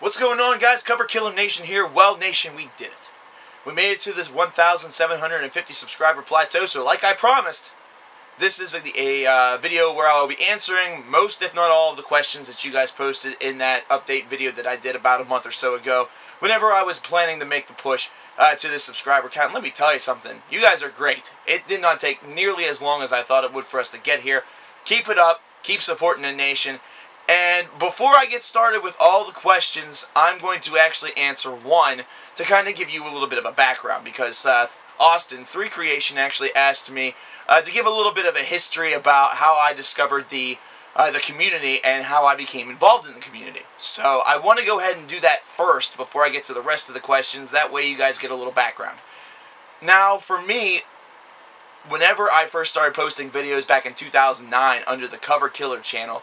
What's going on, guys? Coverkiller Nation here. Well, Nation, we did it. We made it to this 1,750 subscriber plateau, so like I promised, this is a video where I will be answering most, if not all, of the questions that you guys posted in that update video that I did about a month or so ago, whenever I was planning to make the push to this subscriber count. Let me tell you something. You guys are great. It did not take nearly as long as I thought it would for us to get here. Keep it up. Keep supporting the nation. And before I get started with all the questions, I'm going to actually answer one to kind of give you a little bit of a background, because Austin, 3 Creation, actually asked me to give a little bit of a history about how I discovered the community and how I became involved in the community. So I want to go ahead and do that first before I get to the rest of the questions. That way you guys get a little background. Now, for me, whenever I first started posting videos back in 2009 under the Coverkiller channel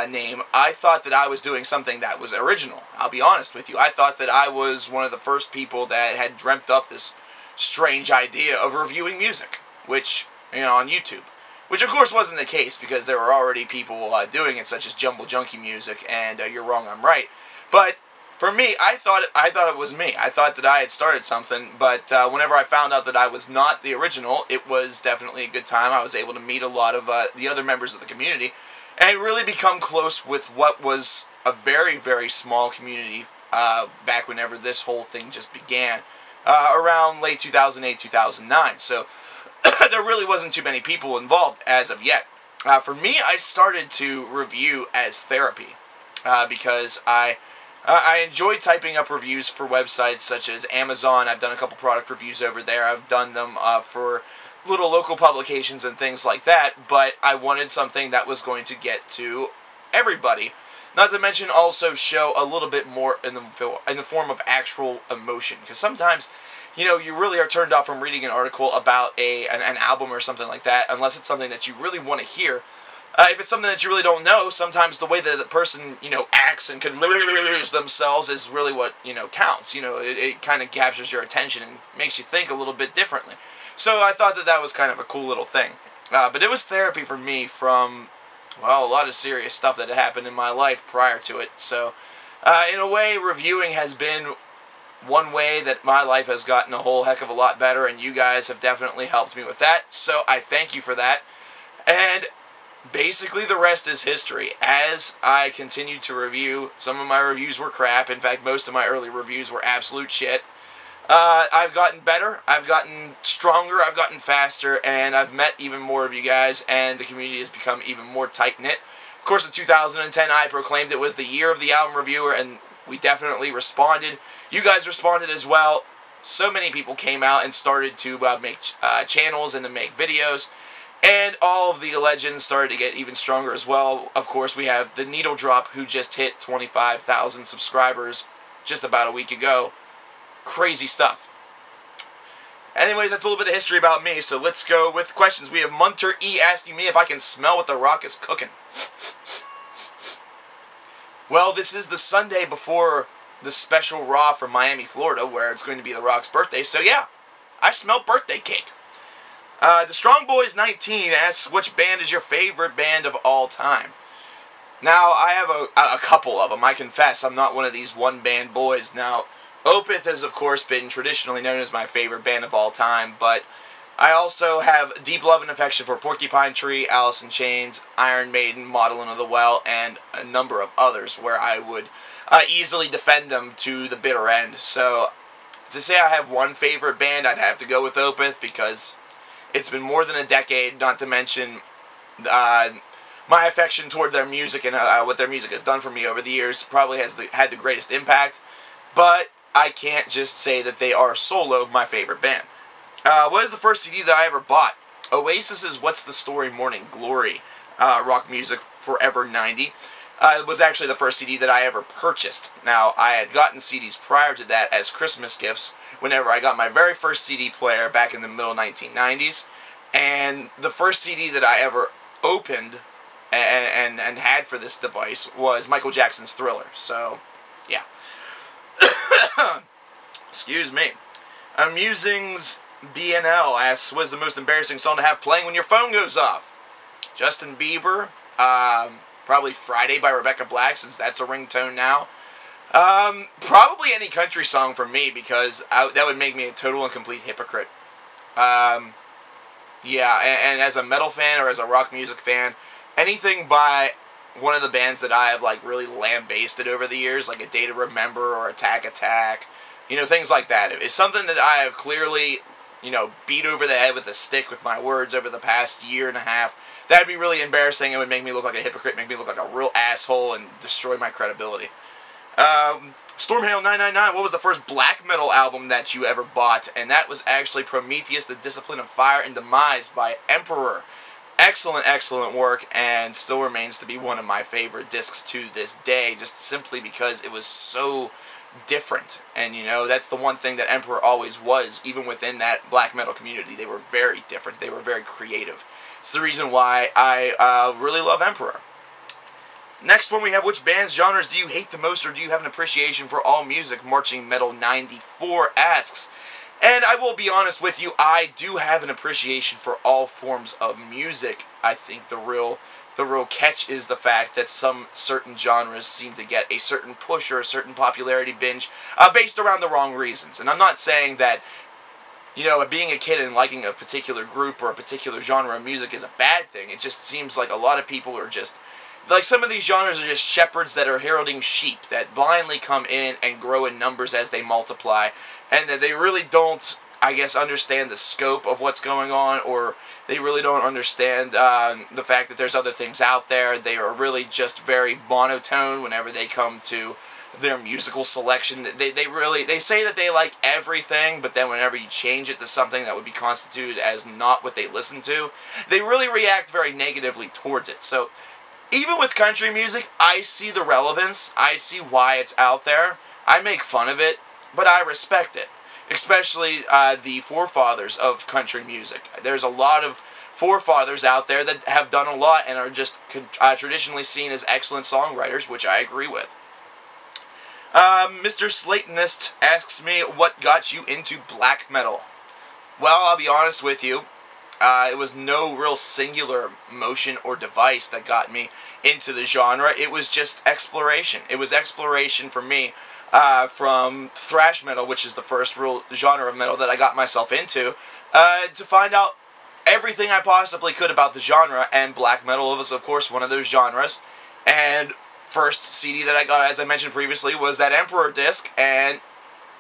name, I thought that I was doing something that was original. I'll be honest with you. I thought that I was one of the first people that had dreamt up this strange idea of reviewing music, which, you know, on YouTube. Which, of course, wasn't the case, because there were already people doing it, such as Jumble Junkie Music and You're Wrong, I'm Right. But for me, I thought it was me. I thought that I had started something, but whenever I found out that I was not the original, it was definitely a good time. I was able to meet a lot of the other members of the community and really become close with what was a very, very small community back whenever this whole thing just began, around late 2008, 2009. So there really wasn't too many people involved as of yet. For me, I started to review as therapy because I enjoyed typing up reviews for websites such as Amazon. I've done a couple product reviews over there. I've done them for little local publications and things like that, but I wanted something that was going to get to everybody. Not to mention also show a little bit more in the form of actual emotion, because sometimes, you know, you really are turned off from reading an article about an album or something like that, unless it's something that you really want to hear. If it's something that you really don't know, sometimes the way that the person, you know, acts and can lose themselves is really what, you know, counts. You know, it kind of captures your attention and makes you think a little bit differently. So I thought that that was kind of a cool little thing. But it was therapy for me from, well, a lot of serious stuff that had happened in my life prior to it. So in a way, reviewing has been one way that my life has gotten a whole heck of a lot better, and you guys have definitely helped me with that. So I thank you for that. And basically the rest is history. As I continued to review, some of my reviews were crap. In fact, most of my early reviews were absolute shit. I've gotten better, I've gotten stronger, I've gotten faster, and I've met even more of you guys, and the community has become even more tight-knit. Of course, in 2010, I proclaimed it was the year of the album reviewer, and we definitely responded. You guys responded as well. So many people came out and started to make channels and to make videos, and all of the legends started to get even stronger as well. Of course, we have the Needle Drop, who just hit 25,000 subscribers just about a week ago. Crazy stuff. Anyways, that's a little bit of history about me, so let's go with questions. We have Munter E asking me if I can smell what The Rock is cooking. Well, this is the Sunday before the special Raw from Miami, Florida, where it's going to be The Rock's birthday, so yeah, I smell birthday cake. The Strong Boys 19 asks, which band is your favorite band of all time? Now, I have a couple of them. I confess, I'm not one of these one-band boys. Now, Opeth has, of course, been traditionally known as my favorite band of all time, but I also have deep love and affection for Porcupine Tree, Alice in Chains, Iron Maiden, Modeling of the Well, and a number of others where I would easily defend them to the bitter end. So, to say I have one favorite band, I'd have to go with Opeth, because it's been more than a decade, not to mention my affection toward their music and what their music has done for me over the years probably has had the greatest impact, but I can't just say that they are solo my favorite band. What is the first CD that I ever bought? Oasis's What's the Story Morning Glory rock music Forever 90. It was actually the first CD that I ever purchased. Now, I had gotten CDs prior to that as Christmas gifts whenever I got my very first CD player back in the middle 1990s. And the first CD that I ever opened and had for this device was Michael Jackson's Thriller. So, yeah. Excuse me. Amusings BNL asks, what is the most embarrassing song to have playing when your phone goes off? Justin Bieber, probably Friday by Rebecca Black, since that's a ringtone now. Probably any country song for me, because that would make me a total and complete hypocrite. Yeah, and as a metal fan or as a rock music fan, anything by one of the bands that I have like really lambasted over the years, like A Day to Remember or Attack Attack, things like that. It's something that I have clearly, beat over the head with a stick with my words over the past year and a half. That'd be really embarrassing. It would make me look like a hypocrite, make me look like a real asshole, and destroy my credibility. Stormhail999, what was the first black metal album that you ever bought? And that was actually Prometheus, The Discipline of Fire and Demise by Emperor. Excellent, excellent work, and still remains to be one of my favorite discs to this day, just simply because it was so different. And, that's the one thing that Emperor always was, even within that black metal community. They were very different. They were very creative. It's the reason why I really love Emperor. Next one we have, which bands, genres do you hate the most, or do you have an appreciation for all music? Marching Metal 94 asks. And I will be honest with you, I do have an appreciation for all forms of music. I think the real catch is the fact that some certain genres seem to get a certain push or a certain popularity binge based around the wrong reasons. And I'm not saying that, being a kid and liking a particular group or a particular genre of music is a bad thing. It just seems like a lot of people are just... like, some of these genres are just shepherds that are heralding sheep that blindly come in and grow in numbers as they multiply, and that they really don't, I guess, understand the scope of what's going on, or they really don't understand the fact that there's other things out there. They are really just very monotone whenever they come to their musical selection. They say that they like everything, but then whenever you change it to something that would be constituted as not what they listen to, they really react very negatively towards it. So even with country music, I see the relevance. I see why it's out there. I make fun of it, but I respect it. Especially the forefathers of country music. There's a lot of forefathers out there that have done a lot and are just traditionally seen as excellent songwriters, which I agree with. Mr. Slatonist asks me, what got you into black metal? Well, I'll be honest with you. It was no real singular motion or device that got me into the genre. It was just exploration. It was exploration for me from thrash metal, which is the first real genre of metal that I got myself into, to find out everything I possibly could about the genre, and black metal was, of course, one of those genres. And first CD that I got, as I mentioned previously, was that Emperor disc, and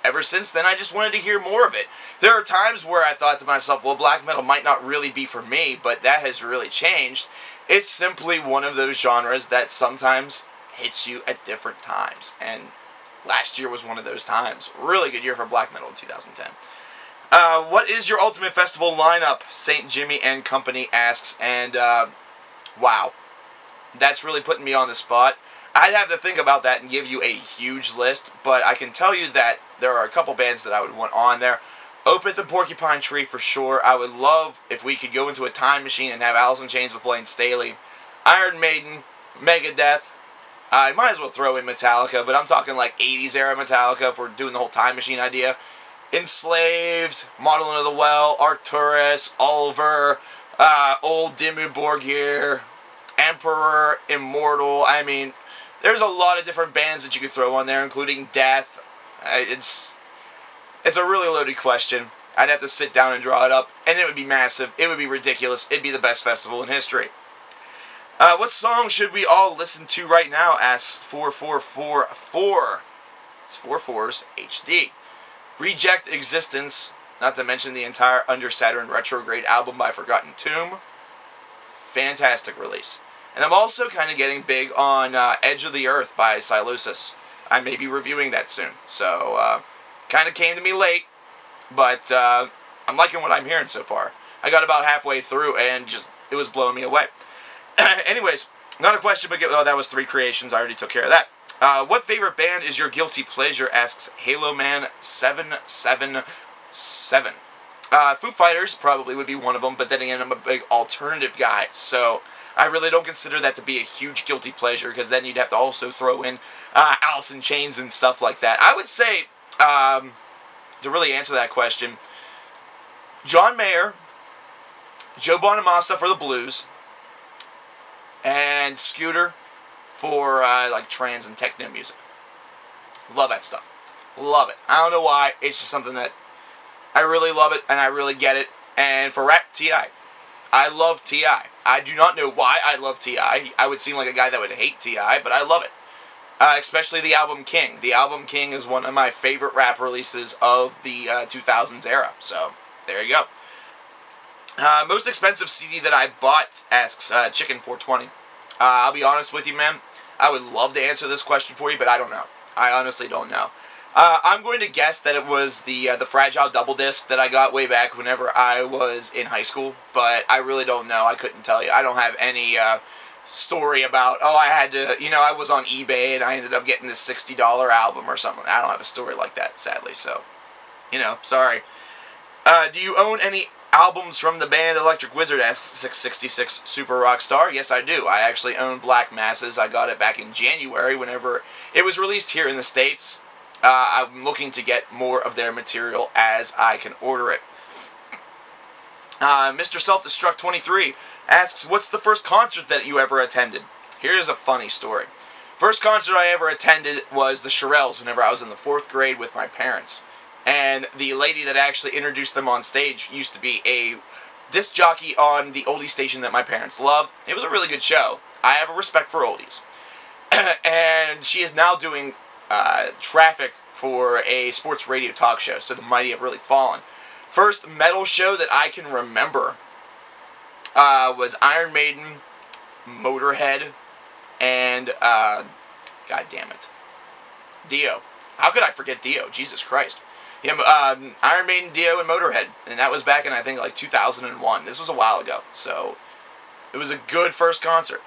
ever since then, I just wanted to hear more of it. There are times where I thought to myself, well, black metal might not really be for me, but that has really changed. It's simply one of those genres that sometimes hits you at different times, and last year was one of those times. Really good year for black metal in 2010. What is your ultimate festival lineup? St. Jimmy and Company asks, and wow, that's really putting me on the spot. I'd have to think about that and give you a huge list, but I can tell you that there are a couple bands that I would want on there. Opeth and Porcupine Tree for sure. I would love if we could go into a time machine and have Alice in Chains with Lane Staley. Iron Maiden, Megadeth. I might as well throw in Metallica, but I'm talking like 80s era Metallica if we're doing the whole time machine idea. Enslaved, Modeling of the Well, Arcturus, Ulver, Old Dimmu Borgir, Emperor, Immortal. I mean, there's a lot of different bands that you could throw on there, including Death. It's a really loaded question. I'd have to sit down and draw it up, and it would be massive. It would be ridiculous. It'd be the best festival in history. What song should we all listen to right now? Asks 4444. It's 44's HD. Reject Existence, not to mention the entire Under Saturn Retrograde album by Forgotten Tomb. Fantastic release. And I'm also kind of getting big on Edge of the Earth by Silosis. I may be reviewing that soon. So, kind of came to me late, but I'm liking what I'm hearing so far. I got about halfway through and it was blowing me away. Anyways, not a question, but oh, that was 3 creations. I already took care of that. What favorite band is your guilty pleasure? Asks Halo Man 777. Foo Fighters probably would be one of them, but then again, I'm a big alternative guy, so I really don't consider that to be a huge guilty pleasure, because then you'd have to also throw in Alice in Chains and stuff like that. I would say, to really answer that question, John Mayer, Joe Bonamassa for the blues, and Scooter for like trance and techno music. Love that stuff. Love it. I don't know why. It's just something that I really love it, and I really get it. And for rap, T.I. I love T.I. I do not know why I love T.I. I would seem like a guy that would hate T.I., but I love it. Especially the album King. The album King is one of my favorite rap releases of the 2000s era. So, there you go. Most expensive CD that I bought, asks Chicken420. I'll be honest with you, man. I would love to answer this question for you, but I don't know. I honestly don't know. I'm going to guess that it was the Fragile Double Disc that I got way back whenever I was in high school, but I really don't know. I couldn't tell you. I don't have any story about, oh, I had to, I was on eBay and I ended up getting this $60 album or something. I don't have a story like that, sadly, so, sorry. Do you own any albums from the band Electric Wizard, asks 666 Super Rockstar? Yes, I do. I actually own Black Masses. I got it back in January whenever it was released here in the States. I'm looking to get more of their material as I can order it. Mr. Self-Destruct 23 asks, what's the first concert that you ever attended? Here's a funny story. First concert I ever attended was the Shirelles whenever I was in the 4th grade with my parents. And the lady that actually introduced them on stage used to be a disc jockey on the oldie station that my parents loved. It was a really good show. I have a respect for oldies. And she is now doing traffic for a sports radio talk show, so the mighty have really fallen. First metal show that I can remember was Iron Maiden, Motorhead, and, god damn it, Dio. How could I forget Dio? Jesus Christ. Yeah, Iron Maiden, Dio, and Motorhead, and that was back in, I think, like 2001. This was a while ago, so it was a good first concert.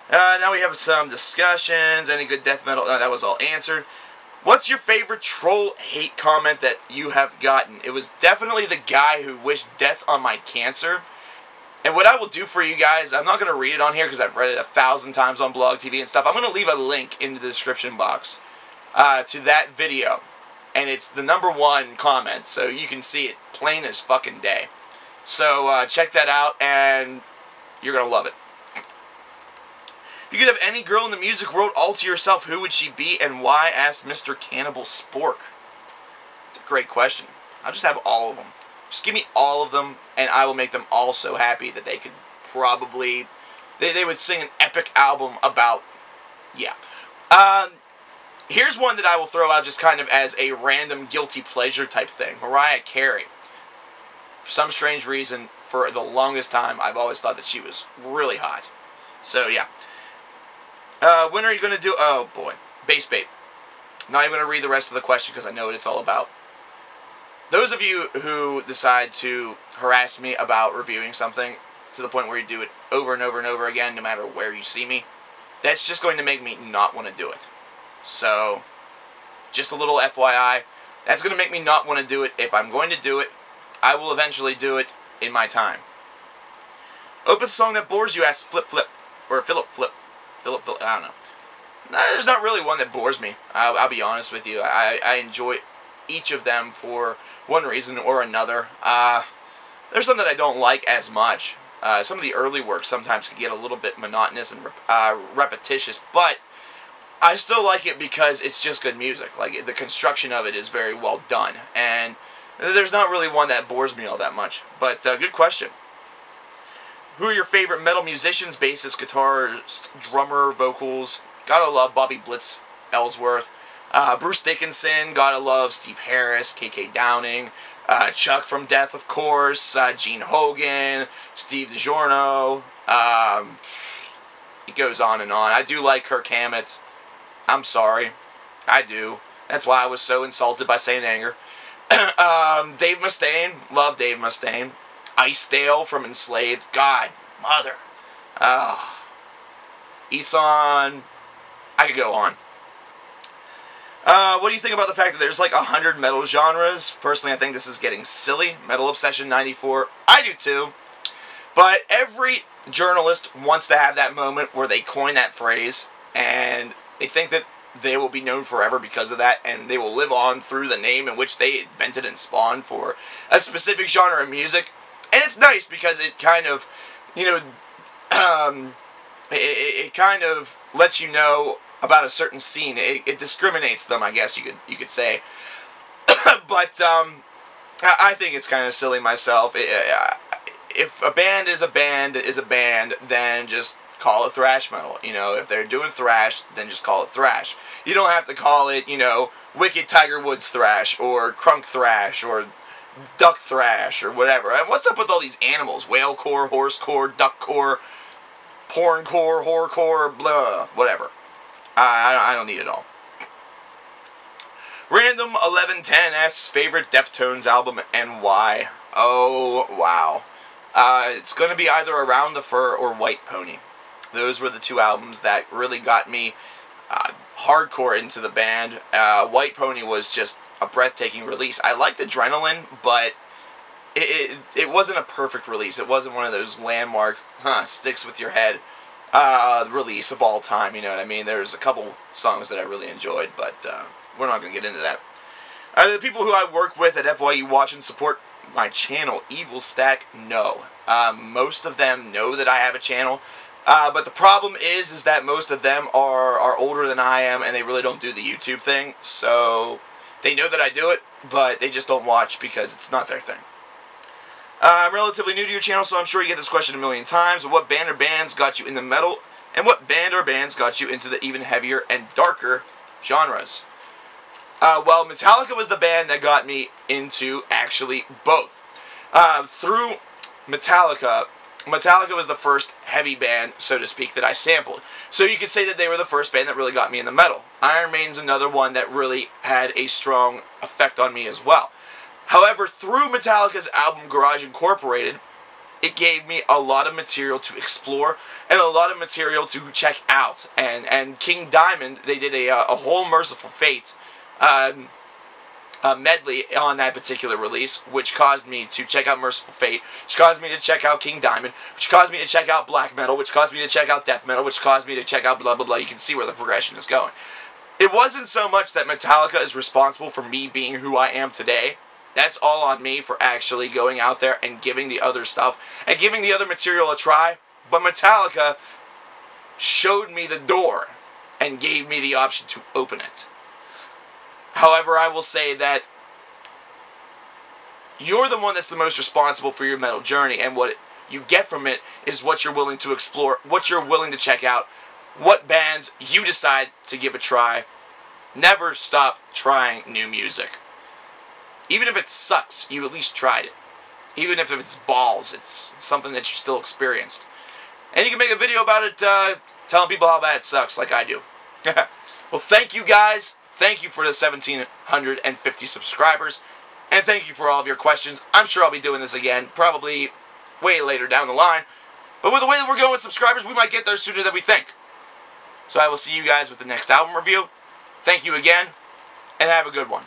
Now we have some discussions. Any good death metal? That was all answered. What's your favorite troll hate comment that you have gotten? It was definitely the guy who wished death on my cancer. And what I will do for you guys, I'm not going to read it on here because I've read it 1,000 times on Blog TV and stuff. I'm going to leave a link in the description box to that video. And it's the #1 comment, so you can see it plain as fucking day. So check that out, and you're going to love it. If you could have any girl in the music world all to yourself, who would she be and why? Asked Mr. Cannibal Spork. It's a great question. I'll just have all of them. Just give me all of them, and I will make them all so happy that they could probably... They would sing an epic album about... Yeah. Here's one that I will throw out just kind of as a random guilty pleasure type thing. Mariah Carey. For some strange reason, for the longest time, I've always thought that she was really hot. So, yeah. When are you going to do... Oh, boy. Base bait. Not even going to read the rest of the question because I know what it's all about. Those of you who decide to harass me about reviewing something to the point where you do it over and over and over again, no matter where you see me, that's just going to make me not want to do it. So, just a little FYI, that's going to make me not want to do it. If I'm going to do it, I will eventually do it in my time. Open song that bores you, asks Flip Flip. Or Philip Flip. Philip, I don't know. There's not really one that bores me. I'll be honest with you. I enjoy each of them for one reason or another. There's some that I don't like as much. Some of the early work sometimes can get a little bit monotonous and repetitious, but I still like it because it's just good music. Like, the construction of it is very well done, and there's not really one that bores me all that much. But good question. Who are your favorite metal musicians? Bassist, guitarist, drummer, vocals? Gotta love Bobby Blitz Ellsworth. Bruce Dickinson. Gotta love Steve Harris, KK Downing. Chuck from Death, of course. Gene Hogan. Steve DiGiorno. It goes on and on. I do like Kirk Hammett. I'm sorry. I do. That's why I was so insulted by Saint Anger. Dave Mustaine. Love Dave Mustaine. Icedale from Enslaved. God, mother. Eson. I could go on. What do you think about the fact that there's like 100 metal genres? Personally, I think this is getting silly. Metal Obsession 94. I do too. But every journalist wants to have that moment where they coin that phrase, and they think that they will be known forever because of that, and they will live on through the name in which they invented and spawned for a specific genre of music. And it's nice because it kind of, it kind of lets you know about a certain scene. It discriminates them, I guess you could say. But I think it's kind of silly myself. If a band is a band, then just call it thrash metal. You know, if they're doing thrash, then just call it thrash. You don't have to call it, you know, Wicked Tiger Woods thrash, or crunk thrash, or duck thrash, or whatever. And what's up with all these animals? Whalecore, horsecore, duckcore, porncore, horrorcore, blah, whatever. I don't need it all. Random 1110 asks favorite Deftones album and why. Oh, wow. It's going to be either Around the Fur or White Pony. Those were the two albums that really got me hardcore into the band. White Pony was just a breathtaking release. I liked Adrenaline, but it wasn't a perfect release. It wasn't one of those landmark, sticks with your head release of all time, you know what I mean? There's a couple songs that I really enjoyed, but we're not going to get into that. The people who I work with at FYE watch and support my channel, Evil Stack, no. Most of them know that I have a channel, but the problem is that most of them are older than I am, and they really don't do the YouTube thing, so they know that I do it, but they just don't watch because it's not their thing. I'm relatively new to your channel, so I'm sure you get this question a million times. What band or bands got you into metal, and what band or bands got you into the even heavier and darker genres? Well, Metallica was the band that got me into actually both. Through Metallica was the first heavy band, so to speak, that I sampled. So you could say that they were the first band that really got me into metal. Iron Maiden's another one that really had a strong effect on me as well. However, through Metallica's album Garage Incorporated, it gave me a lot of material to explore and a lot of material to check out. And King Diamond, they did a whole Merciful Fate medley on that particular release, which caused me to check out Merciful Fate, which caused me to check out King Diamond, which caused me to check out black metal, which caused me to check out death metal, which caused me to check out blah blah blah. You can see where the progression is going. It wasn't so much that Metallica is responsible for me being who I am today. That's all on me for actually going out there and giving the other stuff and giving the other material a try. But Metallica showed me the door and gave me the option to open it. However, I will say that you're the one that's the most responsible for your metal journey, and what you get from it is what you're willing to explore, what you're willing to check out, what bands you decide to give a try. Never stop trying new music. Even if it sucks, you at least tried it. Even if it's balls, it's something that you still experienced. And you can make a video about it telling people how bad it sucks, like I do. Well, thank you guys. Thank you for the 1,750 subscribers. And thank you for all of your questions. I'm sure I'll be doing this again, probably way later down the line. But with the way that we're going with subscribers, we might get there sooner than we think. So I will see you guys with the next album review. Thank you again, and have a good one.